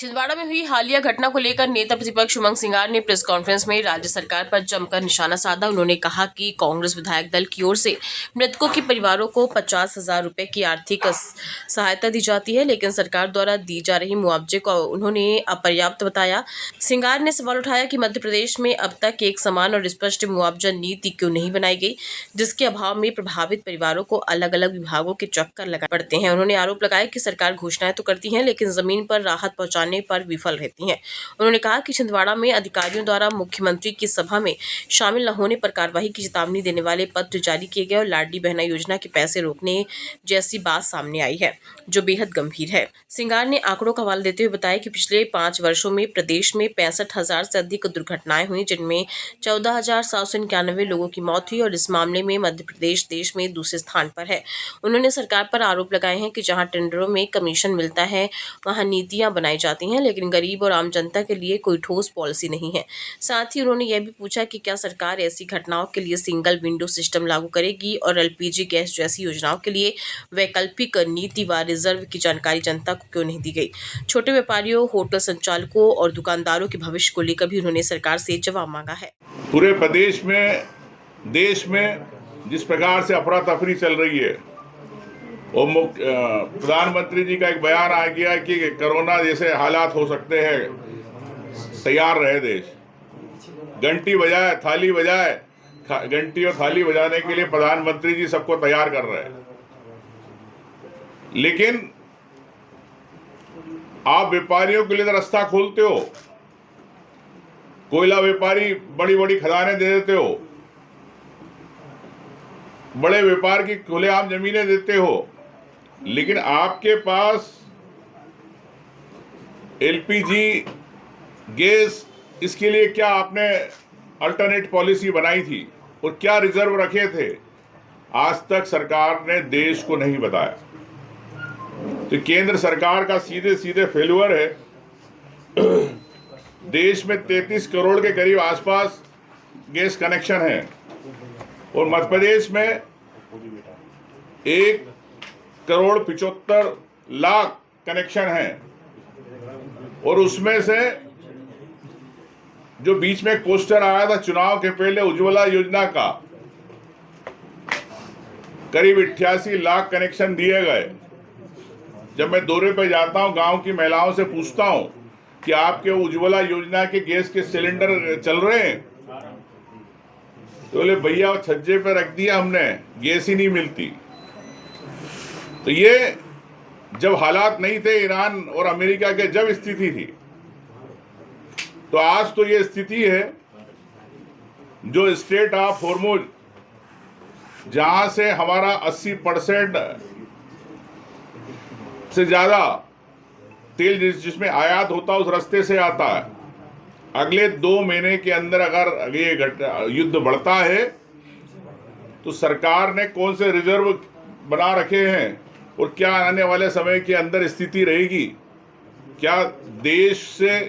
छिंदवाड़ा में हुई हालिया घटना को लेकर नेता प्रतिपक्ष उमंग सिंगार ने प्रेस कॉन्फ्रेंस में राज्य सरकार पर जमकर निशाना साधा। उन्होंने कहा कि कांग्रेस विधायक दल की ओर से मृतकों के परिवारों को 50,000 रुपए की आर्थिक सहायता दी जाती है, लेकिन सरकार द्वारा दी जा रही मुआवजे को उन्होंने अपर्याप्त बताया। सिंगार ने सवाल उठाया कि मध्य प्रदेश में अब तक एक समान और स्पष्ट मुआवजा नीति क्यों नहीं बनाई गई, जिसके अभाव में प्रभावित परिवारों को अलग अलग विभागों के चक्कर लगाने पड़ते हैं। उन्होंने आरोप लगाया कि सरकार घोषणाएं तो करती है, लेकिन जमीन पर राहत पहुंचाने पर विफल रहती हैं। उन्होंने कहा कि छिंदवाड़ा में अधिकारियों द्वारा मुख्यमंत्री की सभा में शामिल न होने पर कार्रवाई की चेतावनी देने वाले पत्र जारी किए गए और लाडली बहना योजना के पैसे रोकने जैसी बात सामने आई है, जो बेहद गंभीर है। सिंगार ने आंकड़ों का हवाला देते हुए बताया कि पिछले 5 वर्षों में प्रदेश में 65,000 से अधिक दुर्घटनाएं हुई, जिनमें 14,791 लोगों की मौत हुई और इस मामले में मध्य प्रदेश देश में दूसरे स्थान पर है। उन्होंने सरकार पर आरोप लगाए हैं कि जहां टेंडरों में कमीशन मिलता है वहां नीतियां बनाई जाती हैं, लेकिन गरीब और आम जनता के लिए कोई ठोस पॉलिसी नहीं है। साथ ही उन्होंने यह भी पूछा कि क्या सरकार ऐसी घटनाओं के लिए सिंगल विंडो सिस्टम लागू करेगी और एलपीजी गैस जैसी योजनाओं के लिए वैकल्पिक नीति व रिजर्व की जानकारी जनता को क्यों नहीं दी गई। छोटे व्यापारियों, होटल संचालकों और दुकानदारों के भविष्य को लेकर भी उन्होंने सरकार से जवाब मांगा है। पूरे प्रदेश में, देश में जिस प्रकार से अफरा तफरी चल रही है, और प्रधानमंत्री जी का एक बयान आ गया कि कोरोना जैसे हालात हो सकते हैं, तैयार रहे देश। घंटी बजाए, थाली बजाए, घंटी और थाली बजाने के लिए प्रधानमंत्री जी सबको तैयार कर रहे हैं। लेकिन आप व्यापारियों के लिए रास्ता खोलते हो, कोयला व्यापारी बड़ी बड़ी खदानें दे देते हो, बड़े व्यापार की खुलेआम जमीनें देते हो, लेकिन आपके पास एलपीजी गैस, इसके लिए क्या आपने अल्टरनेट पॉलिसी बनाई थी और क्या रिजर्व रखे थे? आज तक सरकार ने देश को नहीं बताया। तो केंद्र सरकार का सीधे सीधे फेल्यूर है। देश में 33 करोड़ के करीब आसपास गैस कनेक्शन है और मध्य प्रदेश में 1,75,00,000 कनेक्शन हैं, और उसमें से जो बीच में पोस्टर आया था चुनाव के पहले उज्ज्वला योजना का, करीब 88 लाख कनेक्शन दिए गए। जब मैं दौरे पे जाता हूं, गांव की महिलाओं से पूछता हूं कि आपके उज्ज्वला योजना के गैस के सिलेंडर चल रहे हैं, तो बोले भैया छज्जे पे रख दिया हमने, गैस ही नहीं मिलती। तो ये जब हालात नहीं थे ईरान और अमेरिका के, जब स्थिति थी, तो आज तो ये स्थिति है। जो स्ट्रेट ऑफ हॉर्मुज, जहां से हमारा 80% से ज्यादा तेल जिसमें आयात होता है उस रास्ते से आता है, अगले 2 महीने के अंदर अगर ये युद्ध बढ़ता है तो सरकार ने कौन से रिजर्व बना रखे हैं और क्या आने वाले समय के अंदर स्थिति रहेगी? क्या देश से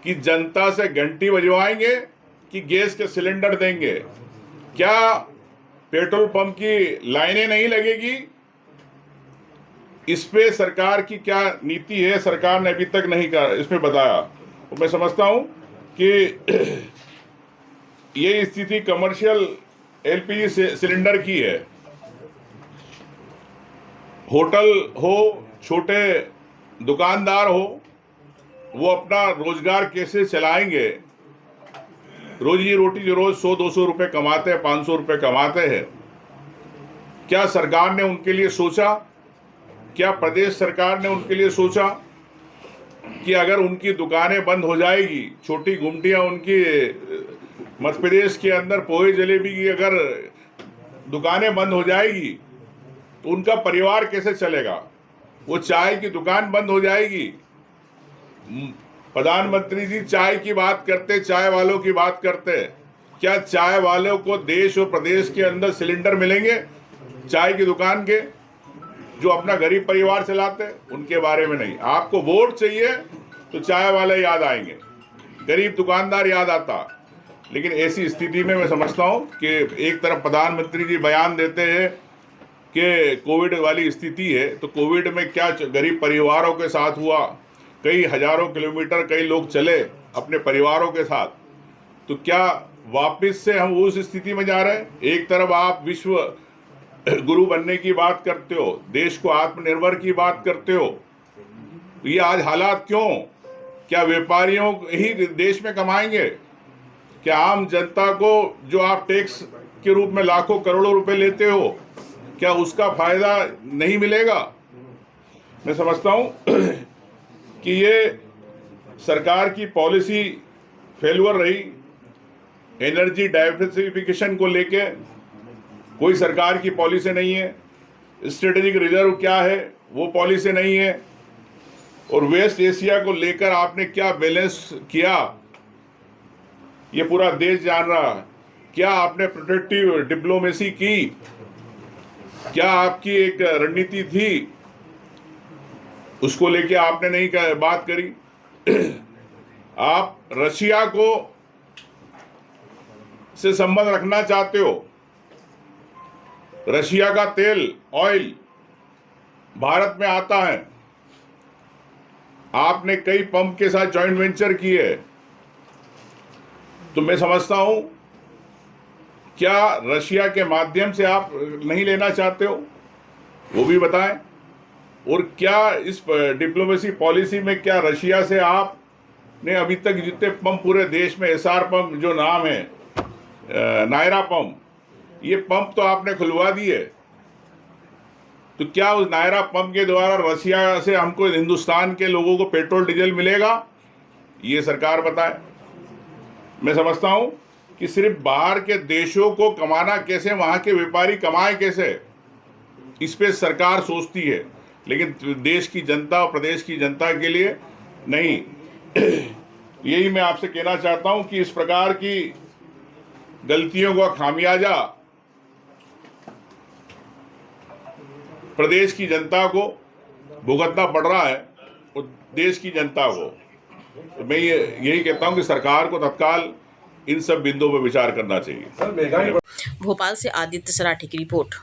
की जनता से घंटी बजवाएंगे कि गैस के सिलेंडर देंगे? क्या पेट्रोल पंप की लाइनें नहीं लगेगी? इस पे सरकार की क्या नीति है, सरकार ने अभी तक नहीं इसमें बताया। तो मैं समझता हूं कि ये स्थिति कमर्शियल एलपीजी सिलेंडर की है। होटल हो, छोटे दुकानदार हो, वो अपना रोजगार कैसे चलाएंगे? रोजी रोटी जो रोज 100-200 रुपए कमाते हैं, 500 रुपए कमाते हैं, क्या सरकार ने उनके लिए सोचा? क्या प्रदेश सरकार ने उनके लिए सोचा कि अगर उनकी दुकानें बंद हो जाएगी, छोटी गुमटियां उनकी मध्य प्रदेश के अंदर पोहे जलेबी की अगर दुकानें बंद हो जाएगी तो उनका परिवार कैसे चलेगा? वो चाय की दुकान बंद हो जाएगी। प्रधानमंत्री जी चाय की बात करते, चाय वालों की बात करते, क्या चाय वालों को देश और प्रदेश के अंदर सिलेंडर मिलेंगे चाय की दुकान के, जो अपना गरीब परिवार चलाते? उनके बारे में नहीं। आपको वोट चाहिए तो चाय वाले याद आएंगे, गरीब दुकानदार याद आता। लेकिन ऐसी स्थिति में मैं समझता हूं कि एक तरफ प्रधानमंत्री जी बयान देते हैं कि कोविड वाली स्थिति है, तो कोविड में क्या गरीब परिवारों के साथ हुआ, कई हजारों किलोमीटर कई लोग चले अपने परिवारों के साथ, तो क्या वापस से हम उस स्थिति में जा रहे हैं? एक तरफ आप विश्व गुरु बनने की बात करते हो, देश को आत्मनिर्भर की बात करते हो, ये आज हालात क्यों? क्या व्यापारियों ही देश में कमाएंगे? क्या आम जनता को जो आप टैक्स के रूप में लाखों करोड़ों रुपए लेते हो, क्या उसका फायदा नहीं मिलेगा? मैं समझता हूं कि ये सरकार की पॉलिसी फेल्यूर रही। एनर्जी डाइवर्सिफिकेशन को लेके कोई सरकार की पॉलिसी नहीं है। स्ट्रेटेजिक रिजर्व क्या है वो पॉलिसी नहीं है। और वेस्ट एशिया को लेकर आपने क्या बैलेंस किया ये पूरा देश जान रहा है। क्या आपने प्रोटेक्टिव डिप्लोमेसी की? क्या आपकी एक रणनीति थी? उसको लेके आपने नहीं बात करी। आप रशिया को से संबंध रखना चाहते हो। रशिया का तेल, ऑयल भारत में आता है। आपने कई पंप के साथ जॉइंट वेंचर किए। तो मैं समझता हूं, क्या रशिया के माध्यम से आप नहीं लेना चाहते हो? वो भी बताएं। और क्या इस डिप्लोमेसी पॉलिसी में क्या रशिया से आपने अभी तक जितने पंप पूरे देश में, एसआर पंप जो नाम है, नायरा पंप, ये पंप तो आपने खुलवा दिए। तो क्या उस नायरा पंप के द्वारा रशिया से हमको, हिंदुस्तान के लोगों को पेट्रोल डीजल मिलेगा? ये सरकार बताए। मैं समझता हूं कि सिर्फ बाहर के देशों को कमाना कैसे, वहां के व्यापारी कमाए कैसे, इस पे सरकार सोचती है, लेकिन देश की जनता और प्रदेश की जनता के लिए नहीं। यही मैं आपसे कहना चाहता हूं कि इस प्रकार की गलतियों का खामियाजा प्रदेश की जनता को भुगतना पड़ रहा है और देश की जनता को। तो मैं यही कहता हूं कि सरकार को तत्काल इन सब बिंदुओं पर विचार करना चाहिए। भोपाल से आदित्य सराठी की रिपोर्ट।